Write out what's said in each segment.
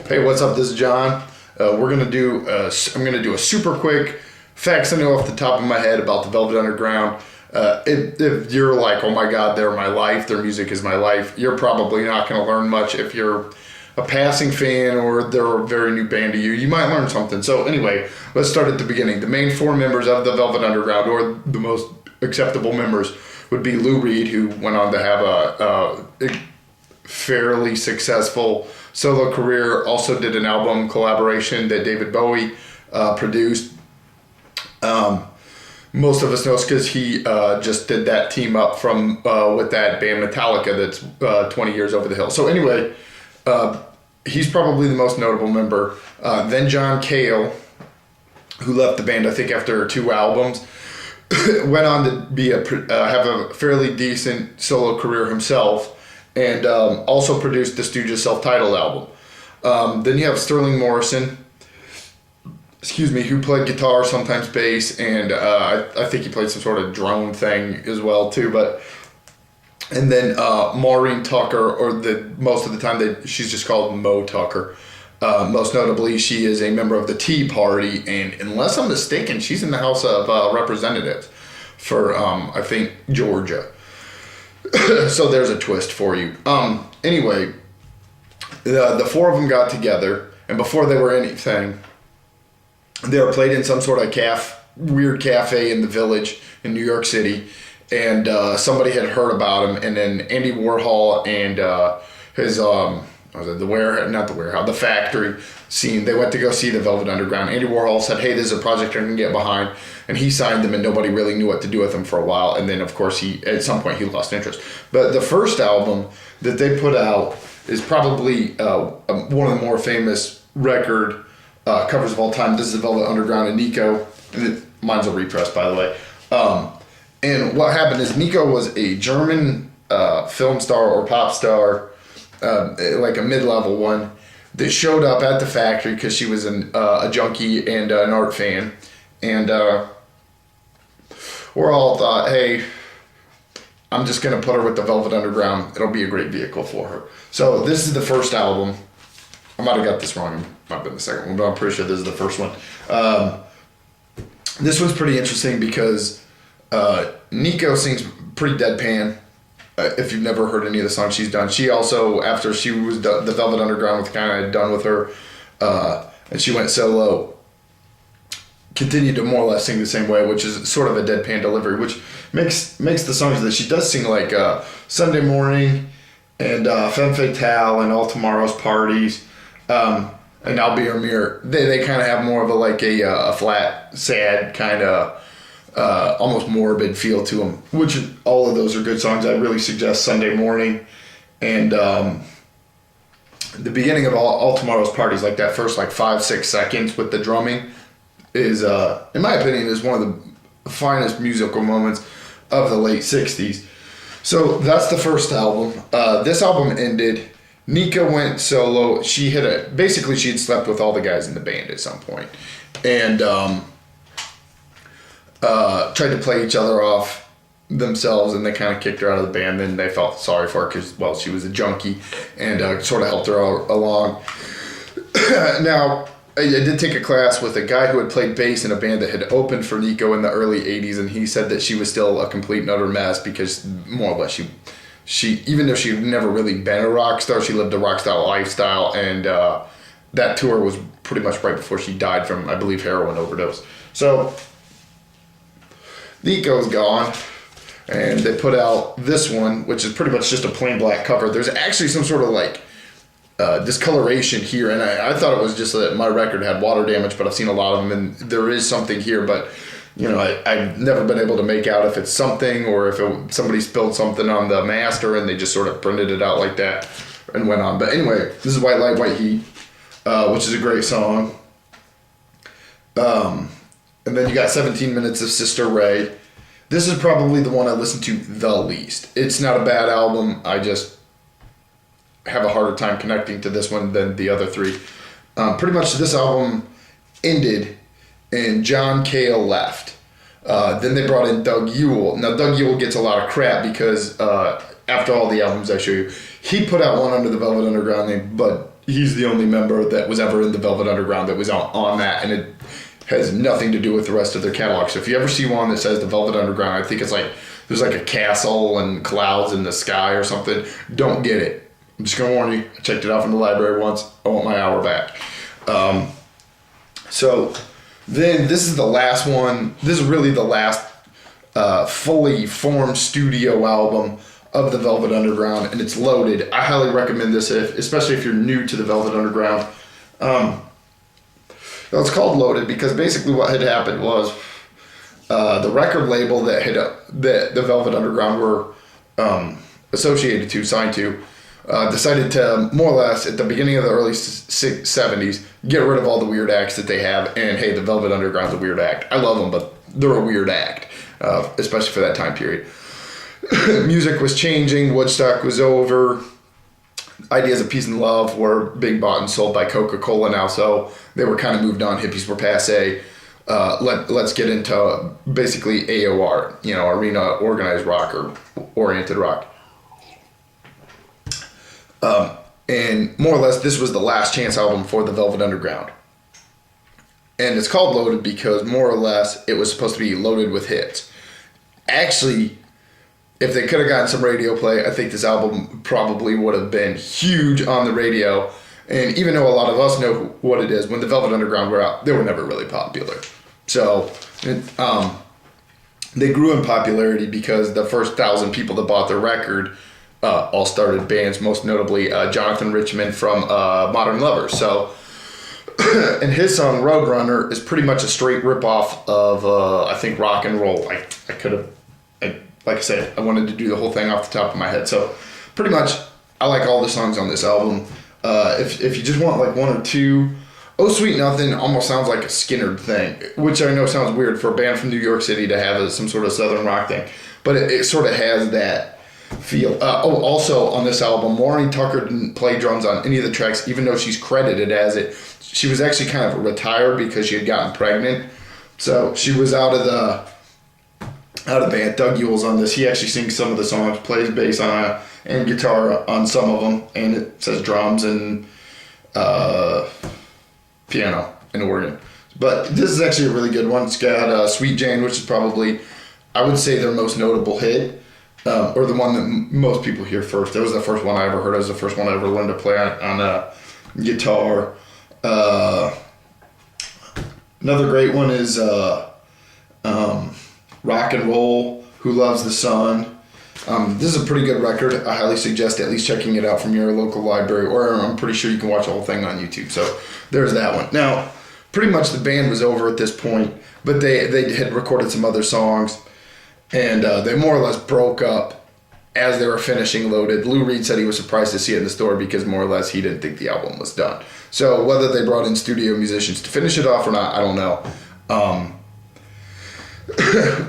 Hey, what's up? This is John. We're gonna do. I'm gonna do a super quick facts I know off the top of my head about the Velvet Underground. If you're like, oh my God, they're my life. Their music is my life. You're probably not gonna learn much. If you're a passing fan or they're a very new band to you, you might learn something. So anyway, let's start at the beginning. The main four members of the Velvet Underground, or the most acceptable members, would be Lou Reed, who went on to have a fairly successful solo career. Also did an album collaboration that David Bowie produced. Most of us know because he just did that team up from with that band Metallica that's 20 years over the hill. So anyway, he's probably the most notable member. Then John Cale, who left the band I think after 2 albums, went on to be have a fairly decent solo career himself, and also produced the Stooges' self-titled album. Then you have Sterling Morrison, who played guitar, sometimes bass, and I think he played some sort of drone thing as well too. And then Maureen Tucker, or most of the time she's just called Mo Tucker. Most notably, she is a member of the Tea Party, and unless I'm mistaken, she's in the House of Representatives for I think Georgia. So there's a twist for you. Anyway, the 4 of them got together, and before they were anything, they were played in some sort of weird cafe in the Village in New York City, and somebody had heard about him, and then Andy Warhol and his the factory scene, they went to go see the Velvet Underground. Andy Warhol said, hey, this is a project I can get behind, and he signed them, and nobody really knew what to do with them for a while, and then of course at some point he lost interest. But the first album that they put out is probably one of the more famous record covers of all time. This is the Velvet Underground and Nico, and mine's a repress, by the way. And what happened is Nico was a German film star or pop star, like a mid-level one, that showed up at the factory because she was a junkie and an art fan, and we're all thought, hey, I'm just gonna put her with the Velvet Underground. It'll be a great vehicle for her. So this is the first album. I might have got this wrong. It might have been the second one, but I'm pretty sure this is the first one. This one's pretty interesting because Nico sings pretty deadpan. If you've never heard any of the songs she's done, she also, after she was the Velvet Underground was kind of done with her, and she went solo, continued to more or less sing the same way, which is sort of a deadpan delivery, which makes the songs that she does sing, like Sunday Morning and Femme Fatale and All Tomorrow's Parties, and I'll Be Your Mirror. They kind of have more of a flat, sad kind of almost morbid feel to them, which all of those are good songs. I really suggest Sunday Morning and the beginning of all Tomorrow's Parties, like that first 5-6 seconds with the drumming is, in my opinion, is one of the finest musical moments of the late 60s. So that's the first album. This album ended. Nika went solo. She had slept with all the guys in the band at some point, and tried to play each other off themselves, and they kind of kicked her out of the band. Then they felt sorry for her because, well, she was a junkie, and sort of helped her along. Now, I did take a class with a guy who had played bass in a band that had opened for Nico in the early 80s, and he said that she was still a complete and utter mess because more or less she even though she'd never really been a rock star, she lived a rock star lifestyle, and that tour was pretty much right before she died from, I believe, heroin overdose. So Nico's gone, and they put out this one, which is pretty much just a plain black cover. There's actually some sort of discoloration here, and I thought it was just that my record had water damage, but I've seen a lot of them, and there is something here, but I've never been able to make out if it's something or if somebody spilled something on the master and they just sort of printed it out like that and went on. But anyway, this is White Light, White Heat, which is a great song. And then you got 17 Minutes of Sister Ray. This is probably the one I listen to the least. It's not a bad album. I just have a harder time connecting to this one than the other 3. Pretty much this album ended and John Cale left. Then they brought in Doug Yule. Now, Doug Yule gets a lot of crap because after all the albums I show you, he put out one under the Velvet Underground name, but he's the only member that was ever in the Velvet Underground that was on that, and it has nothing to do with the rest of their catalog. So if you ever see one that says the Velvet Underground, I think it's like there's like a castle and clouds in the sky or something. Don't get it. I'm just gonna warn you. I checked it out from the library once. I want my hour back. So then this is the last one. This is really the last fully formed studio album of the Velvet Underground, and it's Loaded. I highly recommend this, especially if you're new to the Velvet Underground. It's called Loaded because basically what had happened was the record label that the Velvet Underground were associated to, signed to, decided to more or less at the beginning of the early 70s get rid of all the weird acts that they have. And hey, the Velvet Underground's a weird act. I love them, but they're a weird act, especially for that time period. Music was changing. Woodstock was over. Ideas of peace and love were being bought and sold by Coca-Cola now, so they were kind of moved on. Hippies were passe. Let's get into basically AOR, arena organized rock or oriented rock. And more or less, this was the last chance album for the Velvet Underground. And it's called Loaded because more or less it was supposed to be loaded with hits. Actually, if they could have gotten some radio play, I think this album probably would have been huge on the radio. And even though a lot of us know what it is, when the Velvet Underground were out, they were never really popular. So they grew in popularity because the first 1,000 people that bought their record all started bands, most notably Jonathan Richman from Modern Lovers. So, and his song Roadrunner is pretty much a straight ripoff of, I think, rock and roll. I could have, like I said, I wanted to do the whole thing off the top of my head. So pretty much, I like all the songs on this album. If you just want like one or two, Oh Sweet Nothing almost sounds like a Skynyrd thing, which I know sounds weird for a band from New York City to have some sort of southern rock thing, but it sort of has that feel. Also on this album, Maureen Tucker didn't play drums on any of the tracks, even though she's credited as it. She was actually kind of retired because she had gotten pregnant, so she was out of band. Doug Ewell's on this. He actually sings some of the songs, plays bass on and guitar on some of them, and it says drums and piano and organ. But this is actually a really good one. It's got Sweet Jane, which is probably, I would say, their most notable hit, or the one that most people hear first. That was the first one I ever heard. It was the first one I ever learned to play on guitar. Another great one is Rock and Roll, Who Loves the Sun. This is a pretty good record. I highly suggest at least checking it out from your local library, or I'm pretty sure you can watch the whole thing on YouTube. So there's that one. Now, pretty much the band was over at this point, but they had recorded some other songs, and they more or less broke up as they were finishing Loaded. Lou Reed said he was surprised to see it in the store because more or less he didn't think the album was done. So whether they brought in studio musicians to finish it off or not, I don't know.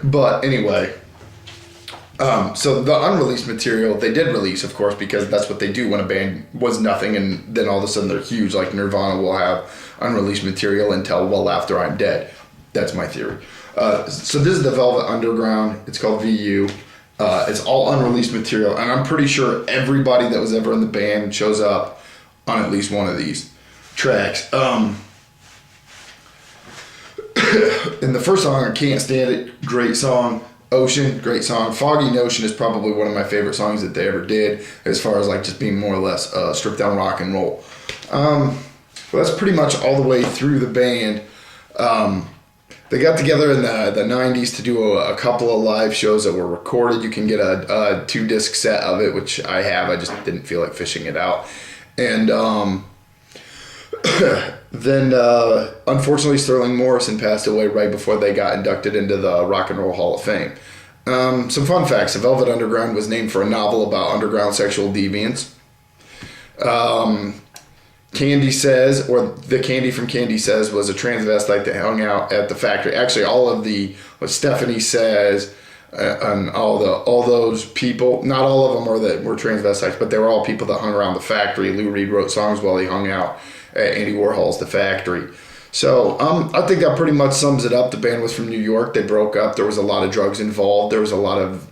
But anyway, so the unreleased material they did release, of course, because that's what they do when a band was nothing and then all of a sudden they're huge. Like Nirvana will have unreleased material until well after I'm dead. That's my theory. So this is the Velvet Underground. It's called VU. It's all unreleased material, and I'm pretty sure everybody that was ever in the band shows up on at least one of these tracks. And the first song, I Can't Stand It, great song. Ocean, great song. Foggy Notion is probably one of my favorite songs that they ever did, as far as like just being more or less stripped down rock and roll. Well, that's pretty much all the way through the band. They got together in the 90s to do a couple of live shows that were recorded. You can get a 2-disc set of it, which I have. I just didn't feel like fishing it out. And then, unfortunately, Sterling Morrison passed away right before they got inducted into the Rock and Roll Hall of Fame. Some fun facts. The Velvet Underground was named for a novel about underground sexual deviance. Candy Says, or the Candy from Candy Says, was a transvestite that hung out at the factory. Actually, all of what Stephanie Says and all those people, not all of them were transvestites, but they were all people that hung around the factory. Lou Reed wrote songs while he hung out at Andy Warhol's The Factory. So I think that pretty much sums it up. The band was from New York. They broke up. There was a lot of drugs involved. There was a lot of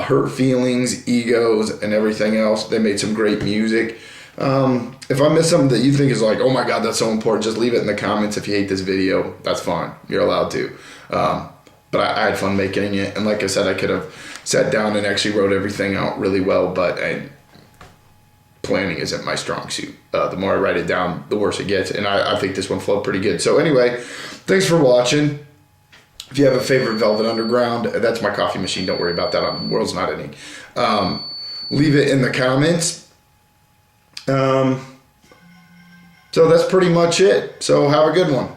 hurt feelings, egos, and everything else. They made some great music. If I miss something that you think is like, oh my God, that's so important, just leave it in the comments. If you hate this video, that's fine. You're allowed to. But I had fun making it. And like I said, I could have sat down and actually wrote everything out really well, but planning isn't my strong suit. The more I write it down, the worse it gets. And I think this one flowed pretty good. So anyway, thanks for watching. If you have a favorite Velvet Underground, that's my coffee machine. Don't worry about that. The world's not ending. Leave it in the comments. So that's pretty much it. So have a good one.